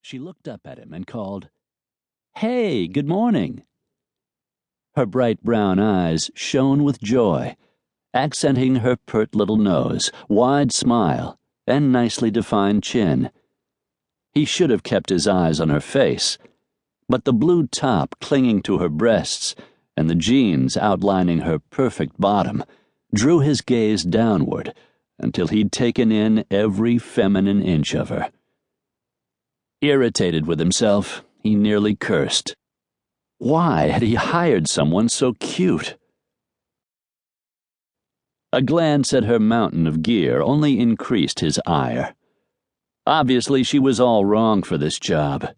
She looked up at him and called, "Hey, good morning." Her bright brown eyes shone with joy, accenting her pert little nose, wide smile, and nicely defined chin. He should have kept his eyes on her face, but the blue top clinging to her breasts and the jeans outlining her perfect bottom drew his gaze downward until he'd taken in every feminine inch of her. Irritated with himself, he nearly cursed. Why had he hired someone so cute? A glance at her mountain of gear only increased his ire. Obviously, she was all wrong for this job.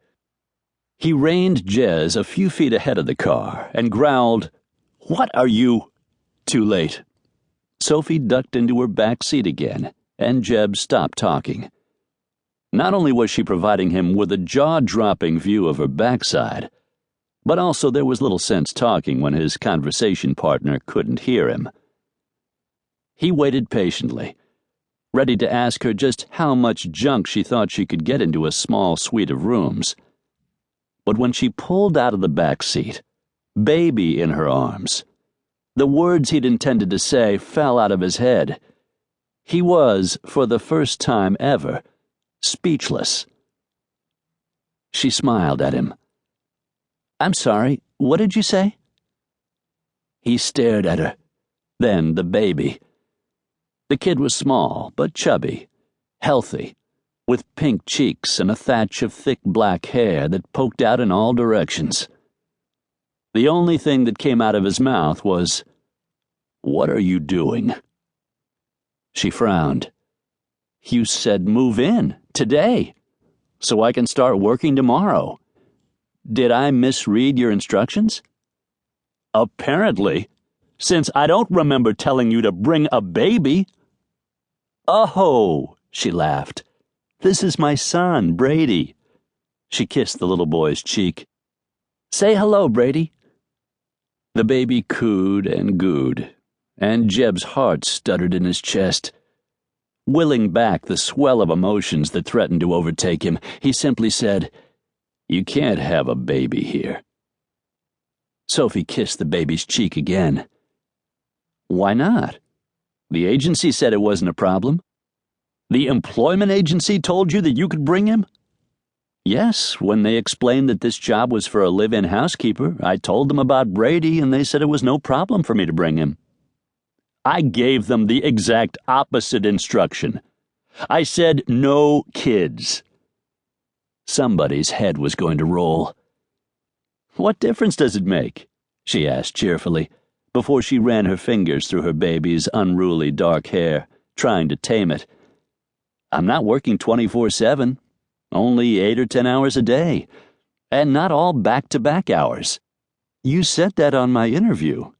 He reined Jez a few feet ahead of the car and growled, "What are you—" Too late. Sophie ducked into her back seat again, and Jeb stopped talking. Not only was she providing him with a jaw-dropping view of her backside, but also there was little sense talking when his conversation partner couldn't hear him. He waited patiently, ready to ask her just how much junk she thought she could get into a small suite of rooms. But when she pulled out of the back seat, baby in her arms, the words he'd intended to say fell out of his head. He was, for the first time ever, speechless. She smiled at him. "I'm sorry, what did you say?" He stared at her, then the baby. The kid was small, but chubby, healthy, with pink cheeks and a thatch of thick black hair that poked out in all directions. The only thing that came out of his mouth was, "What are you doing?" She frowned. "You said move in, today, so I can start working tomorrow. Did I misread your instructions?" "Apparently, since I don't remember telling you to bring a baby." "Oh," she laughed. "This is my son, Brady." She kissed the little boy's cheek. "Say hello, Brady." The baby cooed and gooed, and Jeb's heart stuttered in his chest. Willing back the swell of emotions that threatened to overtake him, he simply said, "You can't have a baby here." Sophie kissed the baby's cheek again. "Why not? The agency said it wasn't a problem." "The employment agency told you that you could bring him?" "Yes, when they explained that this job was for a live-in housekeeper, I told them about Brady and they said it was no problem for me to bring him." "I gave them the exact opposite instruction. I said no kids." Somebody's head was going to roll. "What difference does it make?" she asked cheerfully, before she ran her fingers through her baby's unruly dark hair, trying to tame it. "I'm not working 24/7, only 8 or 10 hours a day, and not all back-to-back hours. You said that on my interview.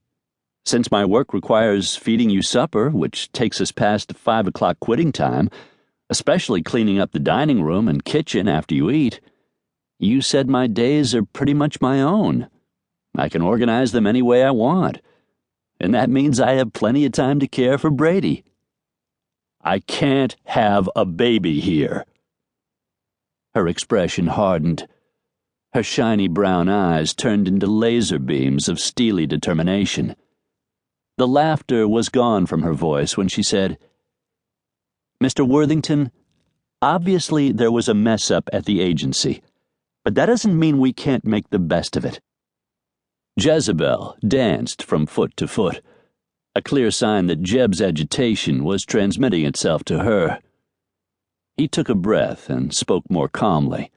Since my work requires feeding you supper, which takes us past 5 o'clock quitting time, especially cleaning up the dining room and kitchen after you eat, you said my days are pretty much my own. I can organize them any way I want, and that means I have plenty of time to care for Brady." "I can't have a baby here." Her expression hardened. Her shiny brown eyes turned into laser beams of steely determination. The laughter was gone from her voice when she said, "Mr. Worthington, obviously there was a mess-up at the agency, but that doesn't mean we can't make the best of it." Jezebel danced from foot to foot, a clear sign that Jeb's agitation was transmitting itself to her. He took a breath and spoke more calmly.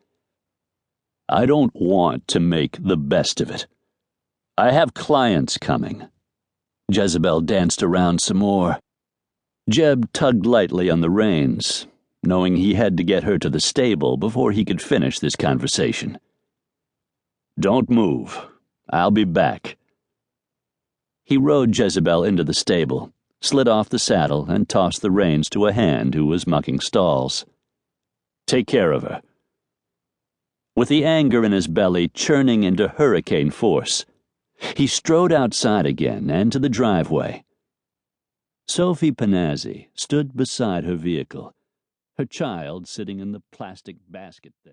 "I don't want to make the best of it. I have clients coming." Jezebel danced around some more. Jeb tugged lightly on the reins, knowing he had to get her to the stable before he could finish this conversation. "Don't move. I'll be back." He rode Jezebel into the stable, slid off the saddle, and tossed the reins to a hand who was mucking stalls. "Take care of her." With the anger in his belly churning into hurricane force, he strode outside again and to the driveway. Sophie Penazzi stood beside her vehicle, her child sitting in the plastic basket thing.